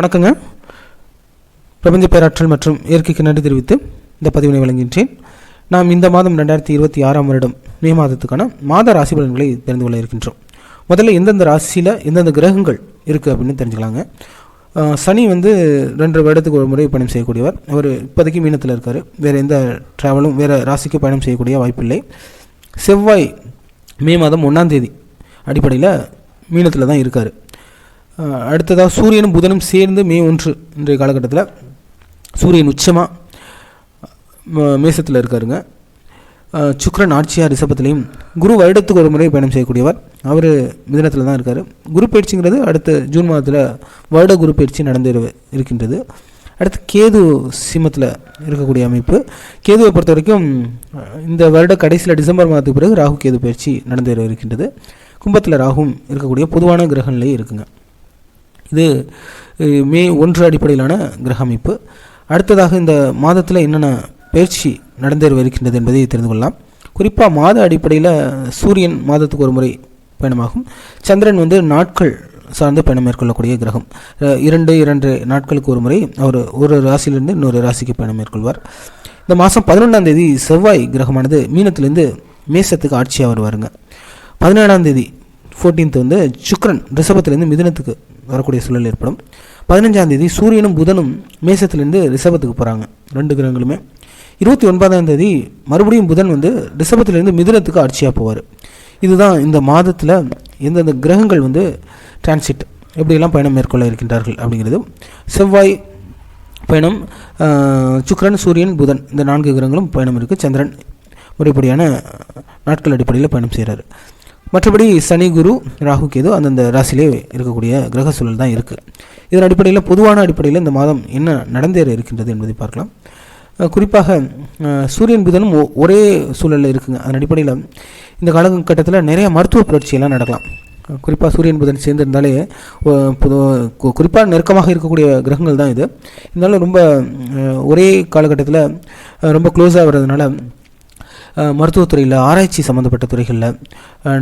வணக்கங்க. பிரபஞ்ச பேராற்றல் மற்றும் இயற்கைக்கு நன்றி தெரிவித்து இந்த பதிவினை வழங்குகின்றேன். நாம் இந்த மாதம் 2026 வருடம் மே மாதத்துக்கான மாத ராசி பலன்களை தெரிந்து கொள்ள இருக்கின்றோம். முதல்ல எந்தெந்த ராசியில் எந்தெந்த கிரகங்கள் இருக்குது அப்படின்னு தெரிஞ்சுக்கலாங்க. சனி 2 வருடத்துக்கு ஒரு முறை பயணம் செய்யக்கூடியவர். அவர் இப்போதைக்கு மீனத்தில் இருக்கார். வேறு எந்த ட்ராவலும் வேறு ராசிக்கு பயணம் செய்யக்கூடிய வாய்ப்பில்லை. செவ்வாய் மே மாதம் 1ஆம் தேதி அடிப்படையில் மீனத்தில் தான் இருக்கார். அடுத்ததாக சூரியனும் புதனும் சேர்ந்து மே 1 இன்றைய காலகட்டத்தில் சூரியன் உச்சமாக மேசத்தில் இருக்காருங்க. சுக்கிரன் ஆட்சியாக ரிஷபத்திலையும், குரு வருடத்துக்கு ஒரு முறை பயணம் செய்யக்கூடியவர். அவர் மிதனத்தில் தான் இருக்கார். குரு பயிற்சிங்கிறது அடுத்த ஜூன் மாதத்தில் வருட குரு பயிற்சி நடந்து இருக்கின்றது. அடுத்து கேது சிம்மத்தில் இருக்கக்கூடிய அமைப்பு. கேதுவை பொறுத்த வரைக்கும் இந்த வருட கடைசியில் டிசம்பர் மாதத்துக்கு பிறகு ராகு கேது பயிற்சி நடந்து இருக்கின்றது. கும்பத்தில் ராகுவும் இருக்கக்கூடிய பொதுவான கிரக நிலை இருக்குங்க. இது மே 1 அடிப்படையிலான கிரக அமைப்பு. அடுத்ததாக இந்த மாதத்தில் என்னென்ன பயிற்சி நடந்தேற இருக்கின்றது என்பதை தெரிந்து கொள்ளலாம். குறிப்பாக மாத அடிப்படையில் சூரியன் மாதத்துக்கு ஒரு முறை பயணமாகும். சந்திரன் நாட்கள் சார்ந்து பயணம் மேற்கொள்ளக்கூடிய கிரகம். 2 நாட்களுக்கு ஒரு முறை அவர் ஒரு ராசியிலிருந்து இன்னொரு ராசிக்கு பயணம் மேற்கொள்வார். இந்த மாதம் 11ஆம் தேதி செவ்வாய் கிரகமானது மீனத்திலிருந்து மேசத்துக்கு ஆட்சியாக வருவாருங்க. 17ஆம் தேதி 14th சுக்கிரன் ரிஷபத்திலிருந்து மிதுனத்துக்கு வரக்கூடிய சூழல் ஏற்படும். 15ஆம் தேதி சூரியனும் புதனும் மேசத்திலிருந்து ரிஷபத்துக்கு போகிறாங்க, 2 கிரகங்களுமே. 29ஆம் தேதி மறுபடியும் புதன் ரிஷபத்திலிருந்து மிதுனத்துக்கு ஆட்சியாக போவார். இதுதான் இந்த மாதத்தில் எந்தெந்த கிரகங்கள் டிரான்சிட் எப்படியெல்லாம் பயணம் மேற்கொள்ள இருக்கின்றார்கள் அப்படிங்கிறது. செவ்வாய் பயணம், சுக்கிரன், சூரியன், புதன் இந்த 4 கிரகங்களும் பயணம் இருக்குது. சந்திரன் முறைப்படியான நாட்கள் அடிப்படையில் பயணம் செய்கிறார். மற்றபடி சனி, குரு, ராகு, கேது அந்தந்த ராசியிலே இருக்கக்கூடிய கிரக சூழல் தான் இருக்குது. இதன் அடிப்படையில் பொதுவான அடிப்படையில் இந்த மாதம் என்ன நடந்தேற இருக்கின்றது என்பதை பார்க்கலாம். குறிப்பாக சூரியன் புதனும் ஒரே சூழலில் இருக்குங்க. அதன் அடிப்படையில் இந்த காலகட்டத்தில் நிறைய மருத்துவ புரட்சியெல்லாம் நடக்கலாம். குறிப்பாக சூரியன் புதன் சேர்ந்திருந்தாலே குறிப்பாக நெருக்கமாக இருக்கக்கூடிய கிரகங்கள் தான் இது. இருந்தாலும் ரொம்ப ஒரே காலகட்டத்தில் ரொம்ப க்ளோஸாக வர்றதுனால மருத்துவத்துறையில், ஆராய்ச்சி சம்மந்தப்பட்ட துறைகளில்,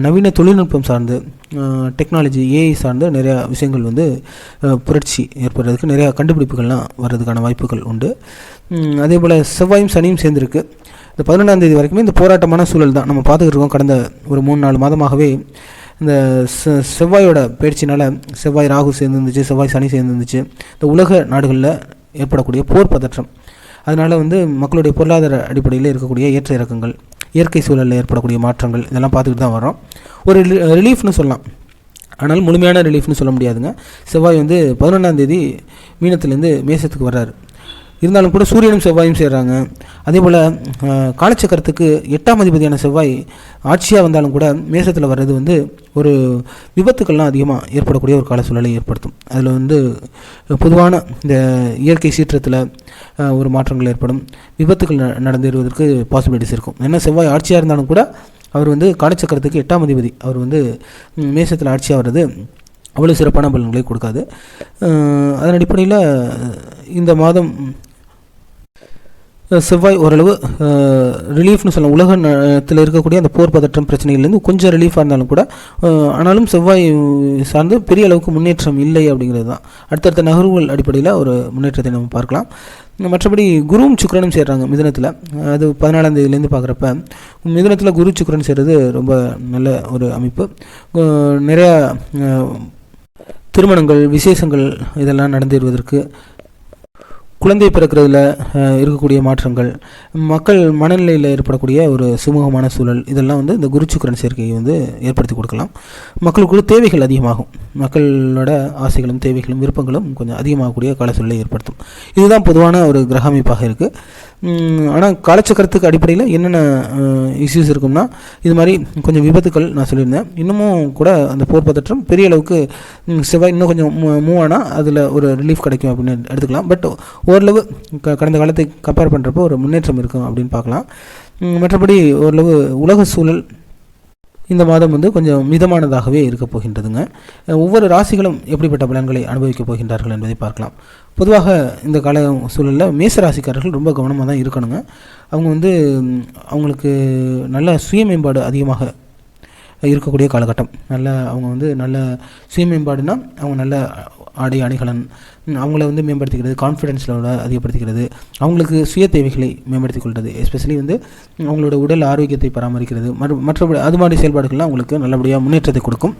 நவீன தொழில்நுட்பம் சார்ந்து, டெக்னாலஜி, ஏஐ சார்ந்து நிறையா விஷயங்கள் புரட்சி ஏற்படுறதுக்கு நிறையா கண்டுபிடிப்புகள்லாம் வர்றதுக்கான வாய்ப்புகள் உண்டு. அதே போல் செவ்வாயும் சனியும் சேர்ந்துருக்கு. இந்த 11ஆம் தேதி வரைக்குமே இந்த போராட்டமான சூழல் தான் நம்ம பார்த்துக்கிட்டு இருக்கோம். கடந்த ஒரு 3-4 மாதமாகவே இந்த செவ்வாயோட பயிற்சினால் செவ்வாய் ராகு சேர்ந்துருந்துச்சு, செவ்வாய் சனி சேர்ந்துருந்துச்சு. இந்த உலக நாடுகளில் ஏற்படக்கூடிய போர் பதற்றம், அதனால் மக்களுடைய பொருளாதார அடிப்படையில் இருக்கக்கூடிய ஏற்ற இறக்கங்கள், இயற்கை சூழலில் ஏற்படக்கூடிய மாற்றங்கள் இதெல்லாம் பார்த்துக்கிட்டு தான் வரோம். ஒரு ரிலீஃப்னு சொல்லலாம், ஆனால் முழுமையான ரிலீஃப்னு சொல்ல முடியாதுங்க. செவ்வாய் 11ஆம் தேதி மீனத்திலேருந்து மேசத்துக்கு வர்றாரு. இருந்தாலும் கூட சூரியனும் செவ்வாயும் சேர்றாங்க. அதே போல் காலச்சக்கரத்துக்கு 8ஆம் அதிபதியான செவ்வாய் ஆட்சியாக வந்தாலும் கூட மேசத்தில் வர்றது ஒரு விபத்துக்கள்லாம் அதிகமாக ஏற்படக்கூடிய ஒரு கால சூழலை ஏற்படுத்தும். அதில் பொதுவான இந்த இயற்கை சீற்றத்தில் ஒரு மாற்றங்கள் ஏற்படும், விபத்துக்கள் நடந்தேறுவதற்கு பாசிபிலிட்டிஸ் இருக்கும். ஏன்னா செவ்வாய் ஆட்சியாக இருந்தாலும் கூட அவர் காலச்சக்கரத்துக்கு 8ஆம் அதிபதி, அவர் மேசத்தில் ஆட்சியாக வர்றது அவ்வளோ சிறப்பான பலன்களை கொடுக்காது. அதன் அடிப்படையில் இந்த மாதம் செவ்வாய் ஓரளவு ரிலீஃப்னு சொல்லலாம். உலகத்தில் இருக்கக்கூடிய அந்த போர் பதற்றம் பிரச்சனைகள்லேருந்து கொஞ்சம் ரிலீஃபாக இருந்தாலும் கூட, ஆனாலும் செவ்வாய் சார்ந்து பெரிய அளவுக்கு முன்னேற்றம் இல்லை அப்படிங்கிறது தான். அடுத்தடுத்த நகர்வுகள் அடிப்படையில் ஒரு முன்னேற்றத்தை நம்ம பார்க்கலாம். மற்றபடி குருவும் சுக்கிரனும் சேர்றாங்க மிதுனத்தில். அது 14ஆம் தேதியிலேருந்து பார்க்குறப்ப மிதுனத்தில் குரு சுக்கிரன் சேர்றது ரொம்ப நல்ல ஒரு அமைப்பு. நிறையா திருமணங்கள், விசேஷங்கள் இதெல்லாம் நடந்தேறுவதற்கு, குழந்தை பிறக்கிறதுல இருக்கக்கூடிய மாற்றங்கள், மக்கள் மனநிலையில் ஏற்படக்கூடிய ஒரு சுமூகமான சூழல், இதெல்லாம் இந்த குரு சுக்கிரன் சேர்க்கையை ஏற்படுத்தி கொடுக்கலாம். மக்களுக்குள்ள தேவைகள் அதிகமாகும். மக்களோட ஆசைகளும் தேவைகளும் விருப்பங்களும் கொஞ்சம் அதிகமாகக்கூடிய கால சூழலை ஏற்படுத்தும். இதுதான் பொதுவான ஒரு கிரக அமைப்பாக இருக்குது. ஆனால் காலச்சக்கரத்துக்கு அடிப்படையில் என்னென்ன இஷ்யூஸ் இருக்கும்னா, இது மாதிரி கொஞ்சம் விபத்துக்கள் நான் சொல்லியிருந்தேன். இன்னமும் கூட அந்த போர் பதற்றம் பெரிய அளவுக்கு செவ்வாய் இன்னும் கொஞ்சம் மூவ் ஆனால் அதில் ஒரு ரிலீஃப் கிடைக்கும் அப்படின்னு எடுத்துக்கலாம். பட் ஓரளவு கடந்த காலத்தை கம்பேர் பண்ணுறப்போ ஒரு முன்னேற்றம் இருக்கும் அப்படின்னு பார்க்கலாம். மற்றபடி ஓரளவு உலக சூழல் இந்த மாதம் கொஞ்சம் மிதமானதாகவே இருக்க போகின்றதுங்க. ஒவ்வொரு ராசிகளும் எப்படிப்பட்ட பலன்களை அனுபவிக்கப் போகின்றார்கள் என்பதை பார்க்கலாம். பொதுவாக இந்த கால சூழலில் மேச ராசிக்காரர்கள் ரொம்ப கவனமாக தான் இருக்கணுங்க. அவங்க அவங்களுக்கு நல்ல சுய மேம்பாடு அதிகமாக இருக்கக்கூடிய காலகட்டம். நல்ல அவங்க வந்து நல்ல சுய மேம்பாடுனா அவங்க நல்ல ஆடை அணிகலன் அவங்கள வந்து மேம்படுத்திக்கிறது, கான்ஃபிடென்ஸ் லெவலை அதிகப்படுத்திக்கிறது, அவங்களுக்கு சுய தேவைகளை மேம்படுத்திக் கொள்வது, எஸ்பெஷலி வந்து அவங்களோட உடல் ஆரோக்கியத்தை பராமரிக்கிறது, மற்றபடி அது மாதிரி செயல்பாடுகள்லாம் அவங்களுக்கு நல்லபடியாக முன்னேற்றத்தை கொடுக்கும்.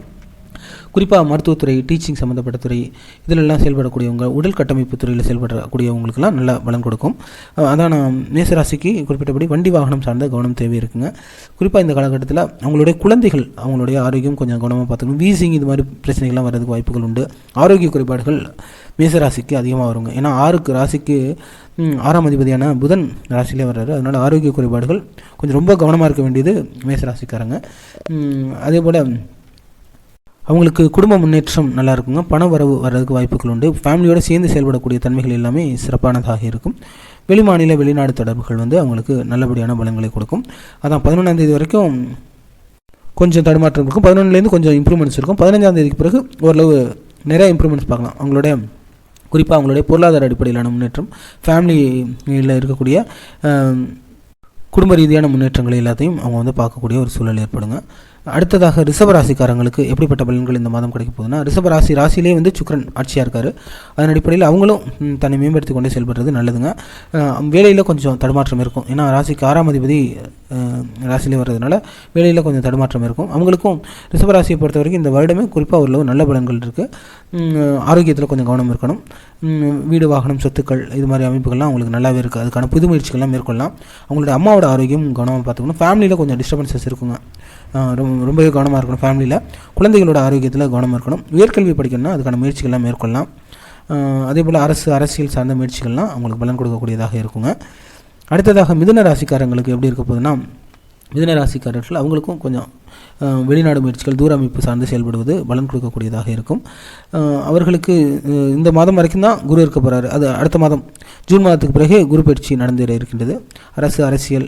குறிப்பாக மருத்துவத்துறை, டீச்சிங் சம்மந்தப்பட்ட துறை இதிலெல்லாம் செயல்படக்கூடியவங்க, உடல் கட்டமைப்பு துறையில் செயல்படக்கூடியவங்களுக்கெல்லாம் நல்ல பலன் கொடுக்கும். அதான் நான் மேசராசிக்கு குறிப்பிட்டபடி வண்டி வாகனம் சார்ந்த கவனம் தேவை இருக்குங்க. குறிப்பாக இந்த காலகட்டத்தில் அவங்களுடைய குழந்தைகள் அவங்களுடைய ஆரோக்கியம் கொஞ்சம் கவனமாக பார்த்துக்கணும். வீசிங் இது மாதிரி பிரச்சனைகள்லாம் வர்றதுக்கு வாய்ப்புகள் உண்டு. ஆரோக்கிய குறைபாடுகள் மேசராசிக்கு அதிகமாக வருங்க. ஏன்னா 6 ராசிக்கு 6ஆம் அதிபதியான புதன் ராசியிலே வர்றாரு. அதனால் ஆரோக்கிய குறைபாடுகள் கொஞ்சம் ரொம்ப கவனமாக இருக்க வேண்டியது மேசராசிக்காரங்க. அதே போல் அவங்களுக்கு குடும்ப முன்னேற்றம் நல்லா இருக்குங்க. பண வரவு வர்றதுக்கு வாய்ப்புகள் உண்டு. ஃபேமிலியோடு சேர்ந்து செயல்படக்கூடிய தன்மைகள் எல்லாமே சிறப்பானதாக இருக்கும். வெளிமாநில வெளிநாடு தொடர்புகள் வந்து அவங்களுக்கு நல்லபடியான பலன்களை கொடுக்கும். அதான் 11ஆம் தேதி வரைக்கும் கொஞ்சம் தடுமாற்றம் இருக்கும். 11லேருந்து கொஞ்சம் இம்ப்ரூவ்மெண்ட்ஸ் இருக்கும். 15ஆம் தேதிக்கு பிறகு ஓரளவு நிறைய இம்ப்ரூவ்மெண்ட்ஸ் பார்க்கலாம். அவங்களுடைய குறிப்பாக அவங்களுடைய பொருளாதார அடிப்படையிலான முன்னேற்றம், ஃபேமிலியில் இருக்கக்கூடிய குடும்ப ரீதியான முன்னேற்றங்கள் எல்லாத்தையும் அவங்க வந்து பார்க்கக்கூடிய ஒரு சூழல் ஏற்படுங்க. அடுத்ததாக ரிஷபராசிக்காரங்களுக்கு எப்படிப்பட்ட பலன்கள் இந்த மாதம் கிடைக்க போகுதுன்னா, ராசியிலே வந்து சுக்கிரன் ஆட்சியாக இருக்கார். அதன் அடிப்படையில் அவங்களும் தன்னை மேம்படுத்தி கொண்டே செயல்படுறது நல்லதுங்க. வேலையில் கொஞ்சம் தடுமாற்றம் இருக்கும். ஏன்னா ராசிக்கு 6ஆம் அதிபதி ராசியிலே வர்றதுனால வேலையில் கொஞ்சம் தடுமாற்றம் இருக்கும். அவங்களுக்கும் ரிஷபராசியை பொறுத்த வரைக்கும் இந்த வருடமே குறிப்பாக ஒரு நல்ல பலன்கள் இருக்குது. ஆரோக்கியத்தில் கொஞ்சம் கவனம் இருக்கணும். வீடு, வாகனம், சொத்துக்கள் இது மாதிரி அமைப்புகள்லாம் அவங்களுக்கு நல்லாவே இருக்குது. அதுக்கான புது முயற்சிகள்லாம் மேற்கொள்ளலாம். அவங்களுடைய அம்மாவோட ஆரோக்கியம் கவனமாக பார்த்துக்கணும். ஃபேமிலியில் கொஞ்சம் டிஸ்டர்பன்சஸ் இருக்குங்க. ரொம்பவே கவனமாக இருக்கணும். ஃபேமிலியில் குழந்தைகளோட ஆரோக்கியத்தில் கவனமாக இருக்கணும். உயர்கல்வி படிக்கணும்னா அதுக்கான முயற்சிகள்லாம் மேற்கொள்ளலாம். அதே போல் அரசியல் சார்ந்த முயற்சிகள்லாம் அவங்களுக்கு பலன் கொடுக்கக்கூடியதாக இருக்குங்க. அடுத்ததாக மிதுன ராசிக்காரங்களுக்கு எப்படி இருக்க போகுதுன்னா, மிதுன ராசிக்காரர்கள் அவங்களுக்கும் கொஞ்சம் வெளிநாடு முயற்சிகள், தூர அமைப்பு சார்ந்து செயல்படுவது பலன் கொடுக்கக்கூடியதாக இருக்கும். அவர்களுக்கு இந்த மாதம் வரைக்கும் தான் குரு இருக்க போகிறாரு. அது அடுத்த மாதம் ஜூன் மாதத்துக்கு பிறகு குரு பயிற்சி நடந்தேற இருக்கின்றது. அரசியல்,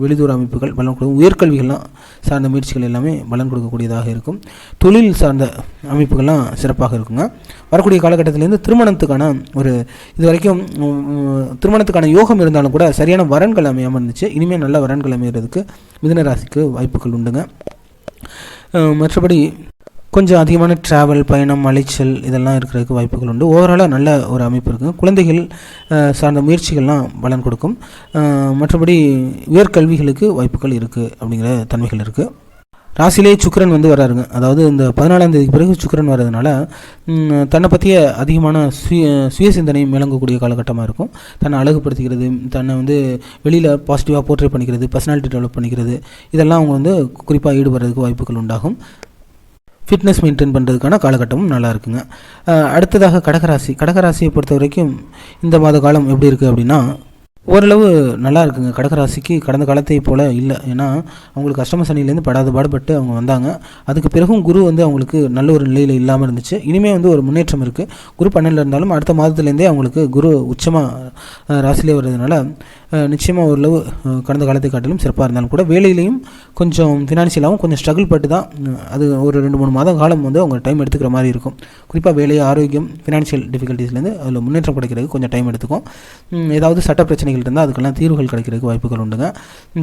வெளிதூர அமைப்புகள் பலன் கொடுக்கும். உயர்கல்விகள்லாம் சார்ந்த முயற்சிகள் எல்லாமே பலன் கொடுக்கக்கூடியதாக இருக்கும். தொழில் சார்ந்த அமைப்புகள்லாம் சிறப்பாக இருக்குங்க. வரக்கூடிய காலகட்டத்திலேருந்து திருமணத்துக்கான இது வரைக்கும் திருமணத்துக்கான யோகம் இருந்தாலும் கூட சரியான வரன்கள் அமையாமல் இருந்துச்சு. இனிமேல் நல்ல வரன்கள் அமைகிறதுக்கு மிதுன ராசிக்கு வாய்ப்புகள் உண்டுங்க. மற்றபடி கொஞ்சம் அதிகமான ட்ராவல், பயணம், அலைச்சல் இதெல்லாம் இருக்கிறதுக்கு வாய்ப்புகள் உண்டு. ஓவராலாக நல்ல ஒரு அமைப்பு இருக்குங்க. குழந்தைகள் சார்ந்த முயற்சிகள்லாம் பலன் கொடுக்கும். மற்றபடி உயர்கல்விகளுக்கு வாய்ப்புகள் இருக்குது அப்படிங்கிற தன்மைகள் இருக்குது. ராசியிலே சுக்கிரன் வந்து வராருங்க. அதாவது இந்த 14ஆம் தேதிக்கு பிறகு சுக்கிரன் வர்றதுனால தன்னை பற்றிய அதிகமான சுய சிந்தனை மேலங்கக்கூடிய காலகட்டமாக இருக்கும். தன்னை அழகுபடுத்திக்கிறது, தன்னை வந்து வெளியில் பாசிட்டிவாக போர்ட்ரேட் பண்ணிக்கிறது, பர்சனாலிட்டி டெவலப் பண்ணிக்கிறது, இதெல்லாம் அவங்க வந்து குறிப்பாக ஈடுபடுறதுக்கு வாய்ப்புகள் உண்டாகும். ஃபிட்னஸ் மெயின்டைன் பண்ணுறதுக்கான காலகட்டமும் நல்லா இருக்குங்க. அடுத்ததாக கடகராசியை பொறுத்த வரைக்கும் இந்த மாத காலம் எப்படி இருக்குது அப்படின்னா, ஓரளவு நல்லா இருக்குங்க. கடகராசிக்கு கடந்த காலத்தை போல் இல்லை. ஏன்னா அவங்களுக்கு அஷ்டம சனியிலேருந்து பாடுபட்டு அவங்க வந்தாங்க. அதுக்கு பிறகும் குரு வந்து அவங்களுக்கு நல்ல ஒரு நிலையில் இல்லாமல் இருந்துச்சு. இனிமேல் வந்து ஒரு முன்னேற்றம் இருக்குது. குரு 12 இருந்தாலும் அடுத்த மாதத்துலேருந்தே அவங்களுக்கு குரு உச்சமாக ராசியிலே வர்றதுனால நிச்சயமாக ஓரளவு கடந்த காலத்தை காட்டிலும் சிறப்பாக இருந்தாலும் கூட வேலையிலையும் கொஞ்சம் ஃபினான்ஷியலாகவும் கொஞ்சம் ஸ்ட்ரகிள் பட்டு தான் அது ஒரு 2-3 மாத காலம் வந்து அவங்க டைம் எடுத்துக்கிற மாதிரி இருக்கும். குறிப்பாக வேலை, ஆரோக்கியம், ஃபினான்ஷியல் டிஃபிகல்ட்டிஸ்லேருந்து அதில் முன்னேற்றம் கிடைக்கிறதுக்கு கொஞ்சம் டைம் எடுத்துக்கும். ஏதாவது சட்ட பிரச்சனைகள் இருந்தால் அதுக்கெல்லாம் தீர்வுகள் கிடைக்கிறதுக்கு வாய்ப்புகள் உண்டுங்க.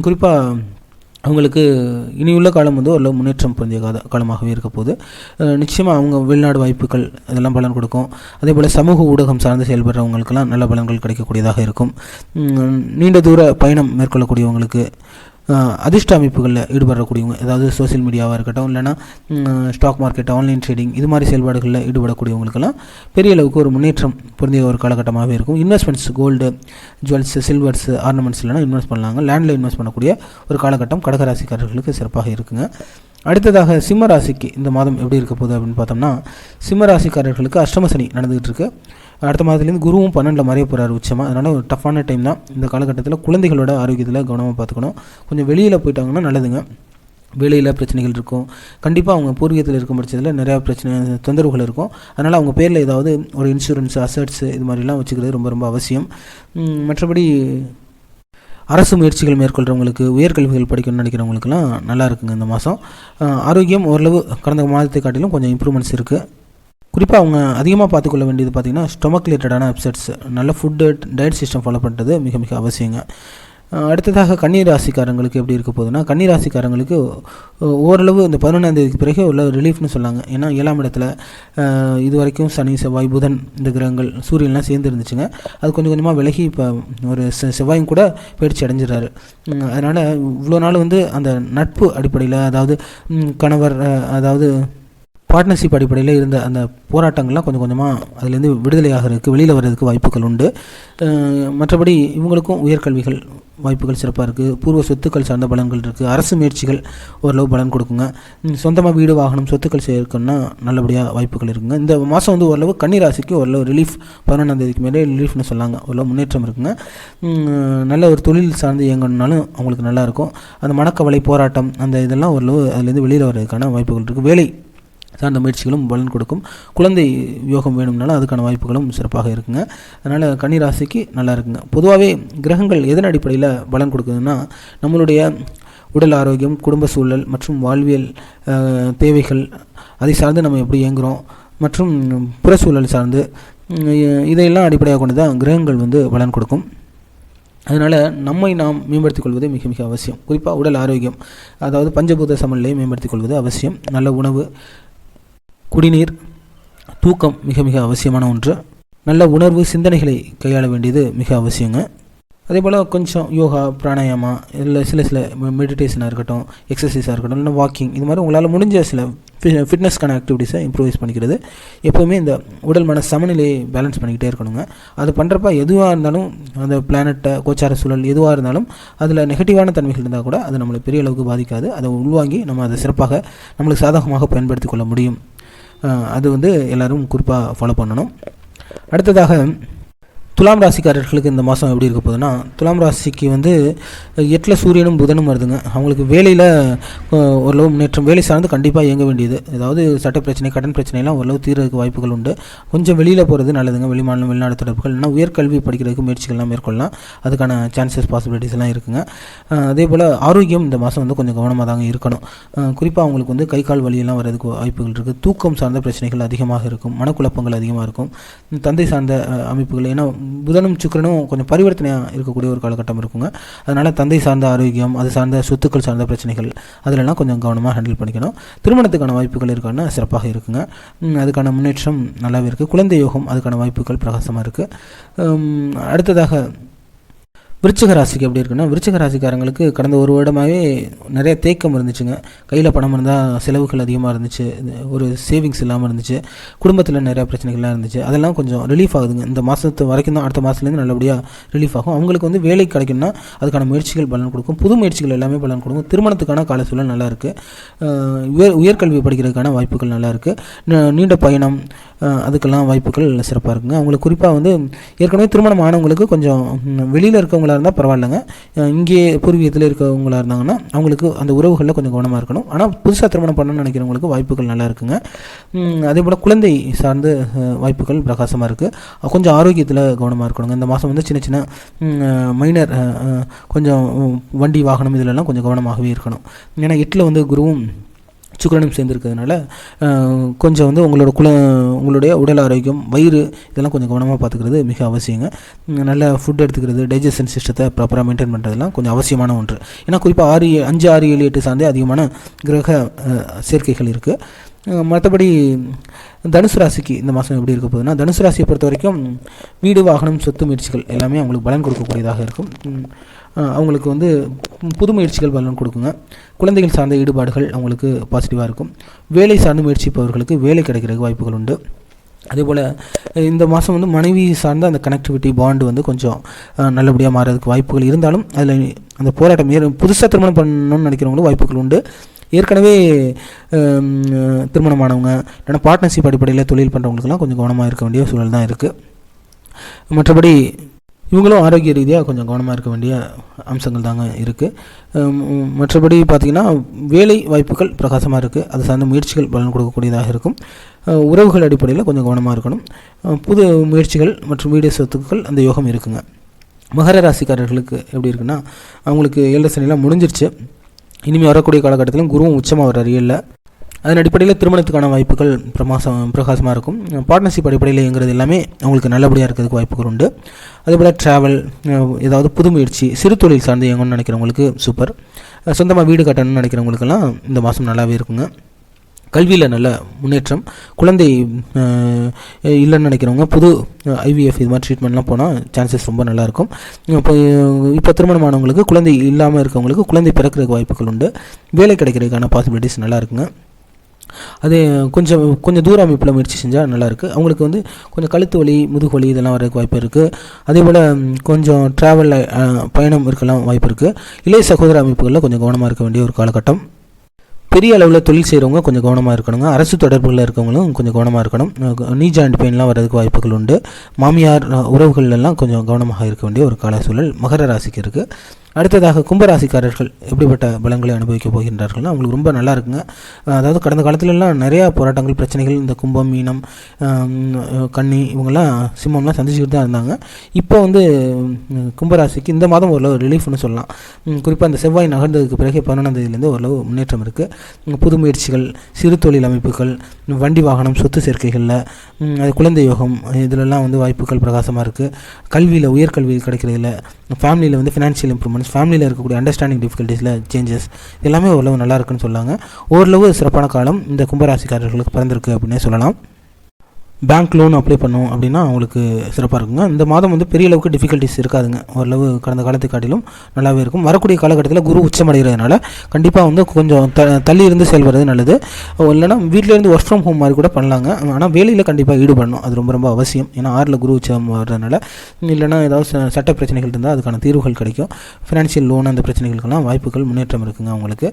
குறிப்பாக அவங்களுக்கு இனியுள்ள காலம் வந்து ஒரு முன்னேற்றம் பொருந்திய காலமாகவே இருக்க போது. நிச்சயமாக அவங்க வெளிநாடு வாய்ப்புகள் அதெல்லாம் பலன் கொடுக்கும். அதே போல் சமூக ஊடகம் சார்ந்து செயல்படுறவங்களுக்கெல்லாம் நல்ல பலன்கள் கிடைக்கக்கூடியதாக இருக்கும். நீண்ட தூர பயணம் மேற்கொள்ளக்கூடியவங்களுக்கு, அதிர்ஷ்ட அமைப்புகளில் ஈடுபடக்கூடியவங்க, அதாவது சோசியல் மீடியாவாக இருக்கட்டும், இல்லைனா ஸ்டாக் மார்க்கெட், ஆன்லைன் ட்ரேடிங் இது மாதிரி செயல்பாடுகளில் ஈடுபடக்கூடியவங்களுக்கெல்லாம் பெரிய அளவுக்கு ஒரு முன்னேற்றம் பொருந்திய ஒரு காலகட்டமாகவே இருக்கும். Investments, gold, jewels, silvers, ornaments இல்லைனா இன்வெஸ்ட் பண்ணலாங்க. லேண்டில் இன்வெஸ்ட் பண்ணக்கூடிய ஒரு காலகட்டம் கடகராசிக்காரர்களுக்கு சிறப்பாக இருக்குங்க. அடுத்ததாக சிம்மராசிக்கு இந்த மாதம் எப்படி இருக்க போகுது அப்படின்னு பார்த்தோம்னா, சிம்மராசிக்காரர்களுக்கு அஷ்டம சனி நடந்துகிட்டு இருக்கு. அடுத்த மாதத்துலேருந்து குருவும் 12 மறைய போகிறார் உச்சமாக. அதனால் ஒரு டஃப்பான டைம் தான். இந்த காலகட்டத்தில் குழந்தைகளோட ஆரோக்கியத்தில் கவனமாக பார்த்துக்கணும். கொஞ்சம் வெளியில் போயிட்டாங்கன்னா நல்லதுங்க. வேலையில் பிரச்சனைகள் இருக்கும். கண்டிப்பாக அவங்க பூர்வீகத்தில் இருக்கும் பட்சத்தில் நிறையா தொந்தரவுகள் இருக்கும். அதனால் அவங்க பேரில் ஏதாவது ஒரு இன்சூரன்ஸ், அசட்ஸ் இது மாதிரிலாம் வச்சுக்கிறது ரொம்ப ரொம்ப அவசியம். மற்றபடி அரசு முயற்சிகள் மேற்கொள்கிறவங்களுக்கு, உயர்கல்விகள் படிக்கணும்னு நினைக்கிறவங்களுக்குலாம் நல்லா இருக்குங்க இந்த மாதம். ஆரோக்கியம் ஓரளவு கடந்த மாதத்தை காட்டிலும் கொஞ்சம் இம்ப்ரூவ்மெண்ட்ஸ் இருக்குது. குறிப்பாக அவங்க அதிகமாக பார்த்துக்கொள்ள வேண்டியது பார்த்திங்கன்னா ஸ்டொமக் ரிலேட்டடான அப்செட்ஸ். நல்ல ஃபுட்டு, டயட் சிஸ்டம் ஃபாலோ பண்ணுறது மிக மிக அவசியங்க. அடுத்ததாக கன்னி ராசிக்காரங்களுக்கு எப்படி இருக்க போகுதுன்னா, கன்னி ராசிக்காரங்களுக்கு ஓரளவு இந்த 11ஆம் தேதிக்கு பிறகு உள்ள ரிலீஃப்னு சொல்லாங்க. ஏன்னா 7ஆம் இடத்துல இது வரைக்கும் சனி, செவ்வாய், புதன் இந்த கிரகங்கள், சூரியன்லாம் சேர்ந்து இருந்துச்சுங்க. அது கொஞ்சம் கொஞ்சமாக விலகி இப்போ ஒரு செவ்வாயும் கூட பயிற்சி அடைஞ்சிடறாரு. அதனால் இவ்வளோ நாள் அந்த நட்பு அடிப்படையில், அதாவது கணவர், அதாவது பார்ட்னர்ஷிப் அடிப்படையில் இருந்த அந்த போராட்டங்கள்லாம் கொஞ்சம் கொஞ்சமாக அதுலேருந்து விடுதலையாகிறதுக்கு, வெளியில் வர்றதுக்கு வாய்ப்புகள் உண்டு. மற்றபடி இவங்களுக்கும் உயர்கல்விகள் வாய்ப்புகள் சிறப்பாக இருக்குது. பூர்வ சொத்துக்கள் சார்ந்த பலன்கள் இருக்குது. அரசு முயற்சிகள் ஓரளவு பலன் கொடுக்குங்க. சொந்தமாக வீடு, வாகனம், சொத்துக்கள் சேர்க்கணும்னா நல்லபடியாக வாய்ப்புகள் இருக்குங்க. இந்த மாதம் ஓரளவு கன்னிராசிக்கு ஓரளவு ரிலீஃப், 11ஆம் தேதிக்கு மேலே ரிலீஃப்னு சொல்லாங்க. ஓரளவு முன்னேற்றம் இருக்குங்க. நல்ல ஒரு தொழில் சார்ந்து இயங்கணுனாலும் அவங்களுக்கு நல்லாயிருக்கும். அந்த மனக்கவலை, போராட்டம், அந்த இதெல்லாம் ஓரளவு அதுலேருந்து வெளியில் வர்றதுக்கான வாய்ப்புகள் இருக்குது. வேலை சார்ந்த முயற்சிகளும் பலன் கொடுக்கும். குழந்தை யோகம் வேணும்னாலும் அதுக்கான வாய்ப்புகளும் சிறப்பாக இருக்குங்க. அதனால் கன்னிராசிக்கு நல்லா இருக்குங்க. பொதுவாகவே கிரகங்கள் எதன் அடிப்படையில் பலன் கொடுக்குதுன்னா, நம்மளுடைய உடல் ஆரோக்கியம், குடும்ப சூழல் மற்றும் வாழ்வியல் தேவைகள், அதை சார்ந்து நம்ம எப்படி இயங்குகிறோம் மற்றும் புற சூழல் சார்ந்து இதையெல்லாம் அடிப்படையாக கொண்டு தான் கிரகங்கள் பலன் கொடுக்கும். அதனால் நம்மை நாம் மேம்படுத்திக் கொள்வது மிக மிக அவசியம். குறிப்பாக உடல் ஆரோக்கியம், அதாவது பஞ்சபூத சமநிலையை மேம்படுத்திக் கொள்வது அவசியம். நல்ல உணவு, குடிநீர், தூக்கம் மிக மிக அவசியமான ஒன்று. நல்ல உணர்வு, சிந்தனைகளை கையாள வேண்டியது மிக அவசியங்க. அதே போல் கொஞ்சம் யோகா, பிராணாயாமா, இல்லை சில மெடிடேஷனாக இருக்கட்டும், எக்ஸசைஸாக இருக்கட்டும், இல்லை வாக்கிங், இது மாதிரி உங்களால் முடிஞ்ச சில ஃபிட்னஸ்க்கான ஆக்டிவிட்டீஸை இம்ப்ரூவைஸ் பண்ணிக்கிறது. எப்போவுமே இந்த உடல் மன சமநிலையை பேலன்ஸ் பண்ணிக்கிட்டே இருக்கணுங்க. அது பண்ணுறப்ப எதுவாக இருந்தாலும், அந்த பிளானட்டை, கோச்சார சூழல் எதுவாக இருந்தாலும் அதில் நெகட்டிவான தன்மைகள் இருந்தால் கூட அது நம்மளை பெரிய அளவுக்கு பாதிக்காது. அதை உள்வாங்கி நம்ம அதை சிறப்பாக நம்மளுக்கு சாதகமாக பயன்படுத்தி கொள்ள முடியும். அது எல்லோரும் குறிப்பாக ஃபாலோ பண்ணணும். அடுத்ததாக துலாம் ராசிக்காரர்களுக்கு இந்த மாதம் எப்படி இருக்க போகுதுன்னா, துலாம் ராசிக்கு 8ல் சூரியனும் புதனும் வருதுங்க. அவங்களுக்கு வேலையில் ஓரளவு முன்னேற்றம், வேலை சார்ந்து கண்டிப்பாக இயங்க வேண்டியது. ஏதாவது சட்ட பிரச்சனை, கடன் பிரச்சனைலாம் ஓரளவு தீர்றதுக்கு வாய்ப்புகள் உண்டு. கொஞ்சம் வெளியில் போகிறது நல்லதுங்க. வெளிமாநிலம், வெளிநாடு தொடர்புகள், இல்லைனா உயர்கல்வி படிக்கிறதுக்கு முயற்சிகள்லாம் மேற்கொள்ளலாம். அதுக்கான சான்சஸ், பாசிபிலிட்டிஸ் எல்லாம் இருக்குங்க. அதே போல் ஆரோக்கியம் இந்த மாதம் கொஞ்சம் கவனமாக தாங்க இருக்கணும். குறிப்பாக அவங்களுக்கு கை கால் வலியெல்லாம் வர்றதுக்கு வாய்ப்புகள் இருக்குது. தூக்கம் சார்ந்த பிரச்சனைகள் அதிகமாக இருக்கும். மனக்குழப்பங்கள் அதிகமாக இருக்கும். தந்தை சார்ந்த அமைப்புகள், ஏன்னா புதனும் சுக்கிரனும் கொஞ்சம் பரிவர்த்தனையாக இருக்கக்கூடிய ஒரு காலகட்டம் இருக்குங்க. அதனால் தந்தை சார்ந்த ஆரோக்கியம், அது சார்ந்த சொத்துக்கள் சார்ந்த பிரச்சனைகள், அதிலெல்லாம் கொஞ்சம் கவனமாக ஹேண்டில் பண்ணிக்கணும். திருமணத்துக்கான வாய்ப்புகள் இருக்கான்னா சிறப்பாக இருக்குங்க. அதுக்கான முன்னேற்றம் நல்லாவே இருக்குது. குழந்தை யோகம், அதுக்கான வாய்ப்புகள் பிரகாசமாக இருக்குது. அடுத்ததாக விருச்சிக ராசிக்கு எப்படி இருக்குன்னா, விருச்சிக ராசிக்காரங்களுக்கு கடந்த ஒரு வருடமாகவே நிறைய தேக்கம் இருந்துச்சுங்க. கையில் பணம் இருந்தால் செலவுகள் அதிகமாக இருந்துச்சு, ஒரு சேவிங்ஸ் இல்லாமல் இருந்துச்சு, குடும்பத்தில் நிறையா பிரச்சனைகள்லாம் இருந்துச்சு. அதெல்லாம் கொஞ்சம் ரிலீஃப் ஆகுதுங்க. இந்த மாதத்து வரைக்கும் தான், அடுத்த மாதத்துலேருந்து நல்லபடியாக ரிலீஃப் ஆகும். அவங்களுக்கு வேலை கிடைக்கும்னா அதுக்கான முயற்சிகள் பலன் கொடுக்கும். புது முயற்சிகள் எல்லாமே பலன் கொடுக்கும். திருமணத்துக்கான கால சூழல் நல்லாயிருக்கு. உயர்கல்வி படிக்கிறதுக்கான வாய்ப்புகள் நல்லாயிருக்கு. நீண்ட பயணம், அதுக்கெல்லாம் வாய்ப்புகள் சிறப்பாக இருக்குங்க. அவங்களுக்கு குறிப்பாக ஏற்கனவே திருமணம் ஆனவங்களுக்கு கொஞ்சம் வெளியில் இருக்கவங்களாக இருந்தால் பரவாயில்லைங்க. இங்கே பூர்வீகத்தில் இருக்கவங்களாக இருந்தாங்கன்னா அவங்களுக்கு அந்த உறவுகளில் கொஞ்சம் கவனமாக இருக்கணும். ஆனால் புதுசாக திருமணம் பண்ணணும்னு நினைக்கிறவங்களுக்கு வாய்ப்புகள் நல்லா இருக்குங்க. அதே போல் குழந்தை சார்ந்து வாய்ப்புகள் பிரகாசமாக இருக்குது. கொஞ்சம் ஆரோக்கியத்தில் கவனமாக இருக்கணுங்க. இந்த மாதம் சின்ன சின்ன மைனர், கொஞ்சம் வண்டி, வாகனம் இதிலெல்லாம் கொஞ்சம் கவனமாகவே இருக்கணும். ஏன்னா 8ல் குருவும் சுக்கிரனும் சேர்ந்துருக்கிறதுனால கொஞ்சம் உங்களுடைய உடல் ஆரோக்கியம், வயிறு, இதெல்லாம் கொஞ்சம் கவனமாக பார்த்துக்கிறது மிக அவசியங்க. நல்ல ஃபுட் எடுத்துக்கிறது, டைஜஷன் சிஸ்டத்தை ப்ராப்பராக மெயின்டைன் பண்ணுறதுலாம் கொஞ்சம் அவசியமான ஒன்று. ஏன்னா குறிப்பாக 5, 6, 7, 8 சார்ந்தே அதிகமான கிரக சேர்க்கைகள் இருக்குது. மற்றபடி தனுசு ராசிக்கு இந்த மாதம் எப்படி இருக்க போகுதுன்னா, தனுசு ராசியை பொறுத்த வரைக்கும் வீடு, வாகனம், சொத்து முயற்சிகள் எல்லாமே அவங்களுக்கு பலன் கொடுக்கக்கூடியதாக இருக்கும். அவங்களுக்கு புது முயற்சிகள் பலன் கொடுக்குங்க. குழந்தைகள் சார்ந்த ஈடுபாடுகள் அவங்களுக்கு பாசிட்டிவாக இருக்கும். வேலை சார்ந்த முயற்சிப்பவர்களுக்கு வேலை கிடைக்கிறதுக்கு வாய்ப்புகள் உண்டு. அதே போல் இந்த மாதம் மனைவி சார்ந்த அந்த கனெக்டிவிட்டி, பாண்டு கொஞ்சம் நல்லபடியாக மாறதுக்கு வாய்ப்புகள் இருந்தாலும் அதில் அந்த போராட்டம், புதுசாக திருமணம் பண்ணணும்னு நினைக்கிறவங்களும் வாய்ப்புகள் உண்டு. ஏற்கனவே திருமணமானவங்க, இல்லைனா பார்ட்னர்ஷிப் அடிப்படையில் தொழில் பண்ணுறவங்களுக்குலாம் கொஞ்சம் கவனமாக இருக்க வேண்டிய சூழல் தான் இருக்குது. மற்றபடி இவங்களும் ஆரோக்கிய ரீதியாக கொஞ்சம் கவனமாக இருக்க வேண்டிய அம்சங்கள் தாங்க இருக்குது. மற்றபடி பார்த்திங்கன்னா வேலை வாய்ப்புகள் பிரகாசமாக இருக்குது. அது சார்ந்த முயற்சிகள் பலன் கொடுக்கக்கூடியதாக இருக்கும். உறவுகள் அடிப்படையில் கொஞ்சம் கவனமாக இருக்கணும். புது முயற்சிகள் மற்றும் வீடு சொத்துக்கள் அந்த யோகம் இருக்குங்க. மகர ராசிக்காரர்களுக்கு எப்படி இருக்குன்னா, அவங்களுக்கு 7 சனிலாம் முடிஞ்சிருச்சு. இனிமேல் வரக்கூடிய காலகட்டத்திலும் குருவும் உச்சமாக வர்றாரு 7ல். அதன் அடிப்படையில் திருமணத்துக்கான வாய்ப்புகள் பிரகாசமாக இருக்கும். பார்ட்னர்ஷிப் அடிப்படையில் இயங்குறது எல்லாமே அவங்களுக்கு நல்லபடியாக இருக்கிறதுக்கு வாய்ப்புகள் உண்டு. அதேபோல் ட்ராவல், ஏதாவது புது முயற்சி, சிறு தொழில் சார்ந்து இயங்கணும்னு நினைக்கிறவங்களுக்கு சூப்பர். சொந்தமாக வீடு கட்டணும்னு நினைக்கிறவங்களுக்கெல்லாம் இந்த மாதம் நல்லாவே இருக்குங்க. கல்வியில் நல்ல முன்னேற்றம். குழந்தை இல்லைன்னு நினைக்கிறவங்க புது ஐவிஎஃப் இது மாதிரி ட்ரீட்மெண்ட்லாம் போனால் சான்சஸ் ரொம்ப நல்லாயிருக்கும். இப்போ திருமணமானவங்களுக்கு குழந்தை இல்லாமல் இருக்கவங்களுக்கு குழந்தை பிறக்கிறதுக்கு வாய்ப்புகள் உண்டு. வேலை கிடைக்கிறதுக்கான பாசிபிலிட்டிஸ் நல்லா இருக்குங்க. அதே கொஞ்சம் தூர அமைப்பில் முயற்சி செஞ்சால் நல்லாயிருக்கு. அவங்களுக்கு கொஞ்சம் கழுத்து வலி, முதுகு வலி இதெல்லாம் வரதுக்கு வாய்ப்பு இருக்குது. அதே போல் கொஞ்சம் ட்ராவலில் பயணம் இருக்கலாம் வாய்ப்பு இருக்குது. இளைய சகோதர அமைப்புகளில் கொஞ்சம் கவனமாக இருக்க வேண்டிய ஒரு காலகட்டம். பெரிய அளவில் தொழில் செய்கிறவங்க கொஞ்சம் கவனமாக இருக்கணுங்க. அரசு தொடர்புகளில் இருக்கவங்களும் கொஞ்சம் கவனமாக இருக்கணும். நீ ஜாயிண்ட் பெயின்லாம் வரதுக்கு வாய்ப்புகள் உண்டு. மாமியார் உறவுகள்லாம் கொஞ்சம் கவனமாக இருக்க வேண்டிய ஒரு கால சூழல் மகர ராசிக்கு இருக்குது. அடுத்ததாக கும்பராசிக்காரர்கள் எப்படிப்பட்ட பலன்களை அனுபவிக்க போகின்றார்கள்னா அவங்களுக்கு ரொம்ப நல்லா இருக்குங்க. அதாவது கடந்த காலத்துலலாம் நிறையா போராட்டங்கள், பிரச்சனைகள் இந்த கும்பம், மீனம், கன்னி இவங்கெல்லாம் சிம்மம்லாம் சந்திச்சுக்கிட்டு தான் இருந்தாங்க. இப்போ கும்பராசிக்கு இந்த மாதம் ஓரளவு ரிலீஃப்னு சொல்லலாம். குறிப்பாக அந்த செவ்வாய் நகர்ந்ததுக்கு பிறகு 11ஆம் தேதியிலேருந்து ஓரளவு முன்னேற்றம் இருக்குது. புது முயற்சிகள், சிறு தொழில் அமைப்புகள், வண்டி வாகனம், சொத்து சேர்க்கைகளில், அது குழந்தை யோகம் இதிலெல்லாம் வாய்ப்புகள் பிரகாசமாக இருக்குது. கல்வியில், உயர்கல்வி கிடைக்கிறதுல, ஃபேமிலியில் ஃபினான்ஷியல் இம்ப்ரூவ்மெண்ட்ஸ், ஃபேமிலியில் இருக்கக்கூடிய அண்டர்ஸ்டாண்டிங் டிஃபிகல்ட்டிஸில் சேஞ்சஸ் எல்லாமே ஓரளவு நல்லா இருக்குன்னு சொல்லாங்க. ஓரளவு சிறப்பான காலம் இந்த கும்பராசிக்காரர்களுக்கு பிறந்திருக்கு அப்படின்னே சொல்லலாம். பேங்க் லோன் அப்ளை பண்ணோம் அப்படின்னா அவங்களுக்கு சிறப்பாக இருக்குங்க. இந்த மாதம் பெரிய அளவுக்கு டிஃபிகல்ட்டிஸ் இருக்காதுங்க. ஓரளவு கடந்த காலத்தை காட்டிலும் நல்லாவே இருக்கும். வரக்கூடிய காலகட்டத்தில் குரு உச்சமடைகிறதுனால கண்டிப்பாக கொஞ்சம் தள்ளி இருந்து செயல்படுறது நல்லது. இல்லைனா வீட்டிலேருந்து ஒர்க் ஃப்ரம் ஹோம் மாதிரி கூட பண்ணலாங்க. ஆனால் வேலையில் கண்டிப்பாக ஈடுபடணும். அது ரொம்ப ரொம்ப அவசியம். ஏன்னா 6ல் குரு உச்சம் வர்றதுனால இல்லைனா ஏதாவது சட்ட பிரச்சனைகள் இருந்தால் அதுக்கான தீர்வுகள் கிடைக்கும். ஃபினான்ஷியல் லோன் அந்த பிரச்சனைகளுக்கெல்லாம் வாய்ப்புகள், முன்னேற்றம் இருக்குங்க அவங்களுக்கு.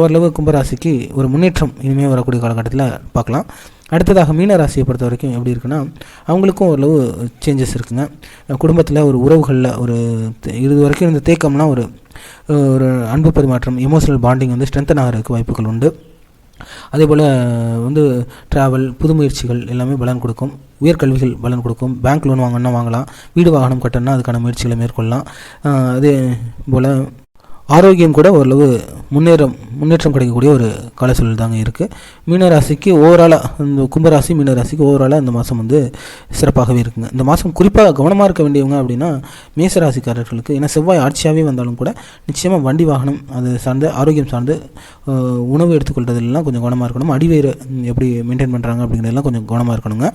ஓரளவு கும்பராசிக்கு ஒரு முன்னேற்றம் இனிமேல் வரக்கூடிய காலகட்டத்தில் பார்க்கலாம். அடுத்ததாக மீன ராசியை பொறுத்த வரைக்கும் எப்படி இருக்குன்னா அவங்களுக்கும் ஓரளவு சேஞ்சஸ் இருக்குங்க. குடும்பத்தில் ஒரு உறவுகளில் இது வரைக்கும் இருந்த தேக்கம்லாம் ஒரு அன்பு பரிமாற்றம், எமோஷனல் பாண்டிங் ஸ்ட்ரென்தன் ஆகிறதுக்கு வாய்ப்புகள் உண்டு. அதே போல் ட்ராவல், புது முயற்சிகள் எல்லாமே பலன் கொடுக்கும். உயர்கல்விகள் பலன் கொடுக்கும். பேங்க் லோன் வாங்கணும்னா வாங்கலாம். வீடு வாகனம் கட்டணும்னா அதுக்கான முயற்சிகளை மேற்கொள்ளலாம். அதே போல் ஆரோக்கியம் கூட ஓரளவு முன்னேற்றம் கிடைக்கக்கூடிய ஒரு கால சூழல் தாங்க இருக்குது. மீனராசிக்கு ஓவராலாக, இந்த கும்பராசி மீனராசிக்கு ஓவராலாக இந்த மாதம் சிறப்பாகவே இருக்குங்க. இந்த மாதம் குறிப்பாக கவனமாக இருக்க வேண்டியவங்க அப்படின்னா மேசராசிக்காரர்களுக்கு. ஏன்னா செவ்வாய் ஆட்சியாகவே வந்தாலும் கூட நிச்சயமாக வண்டி வாகனம் அது சார்ந்து, ஆரோக்கியம் சார்ந்து, உணவு எடுத்துக்கொள்றதுலாம் கொஞ்சம் கவனமாக இருக்கணும். அடிவயிறு எப்படி மெயின்டைன் பண்ணுறாங்க அப்படிங்கிறதெல்லாம் கொஞ்சம் கவனமாக இருக்கணுங்க.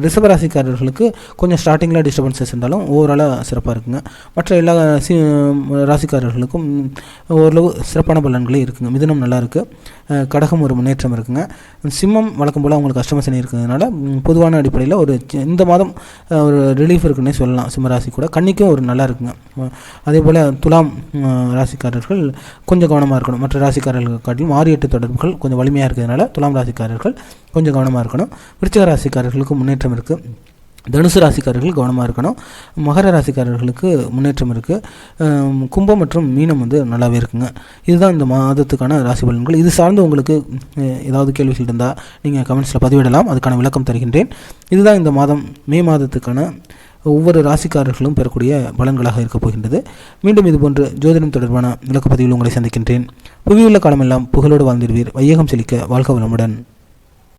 ரிஷபராசிக்காரர்களுக்கு கொஞ்சம் ஸ்டார்டிங்கில் டிஸ்டர்பன்சஸ் இருந்தாலும் ஓவராலாக சிறப்பாக இருக்குங்க. மற்ற எல்லா ராசிக்காரர்களுக்கும் ஓரளவு சிறப்பான பலன்களே இருக்குங்க. மிதுனம் நல்லா இருக்குது. கடகம் ஒரு முன்னேற்றம் இருக்குங்க. சிம்மம் வழக்கம் போல் அவங்களுக்கு அஷ்டம சனி இருக்கிறதுனால பொதுவான அடிப்படையில் இந்த மாதம் ஒரு ரிலீஃப் இருக்குன்னே சொல்லலாம். சிம்மராசி கூட. கன்னிக்கும் ஒரு நல்லா இருக்குங்க. அதே போல் துலாம் ராசிக்காரர்கள் கொஞ்சம் கவனமாக இருக்கணும். மற்ற ராசிக்காரர்கள் காட்டிலும் 6-8 தொடர்புகள் கொஞ்சம் வலிமையாக இருக்கிறதுனால துலாம் ராசிக்காரர்கள் கொஞ்சம் கவனமாக இருக்கணும். விருச்சிக ராசிக்காரர்களுக்கு முன்னேற்றம் இருக்குது. தனுசு ராசிக்காரர்கள் கவனமாக இருக்கணும். மகர ராசிக்காரர்களுக்கு முன்னேற்றம் இருக்குது. கும்பம் மற்றும் மீனம் நல்லாவே இருக்குங்க. இதுதான் இந்த மாதத்துக்கான ராசி பலன்கள். இது சார்ந்து உங்களுக்கு ஏதாவது கேள்விகள் இருந்தால் நீங்கள் கமெண்ட்ஸில் பதிவிடலாம். அதுக்கான விளக்கம் தருகின்றேன். இதுதான் இந்த மாதம் மே மாதத்துக்கான ஒவ்வொரு ராசிக்காரர்களும் பெறக்கூடிய பலன்களாக இருக்கப் போகின்றது. மீண்டும் இதுபோன்று ஜோதிடம் தொடர்பான விளக்கப்பதிவில் உங்களை சந்திக்கின்றேன். புவியுள்ள காலமெல்லாம் புகழோடு வாழ்ந்திடுவீர். வையகம் செழிக்க வாழ்க வளமுடன்.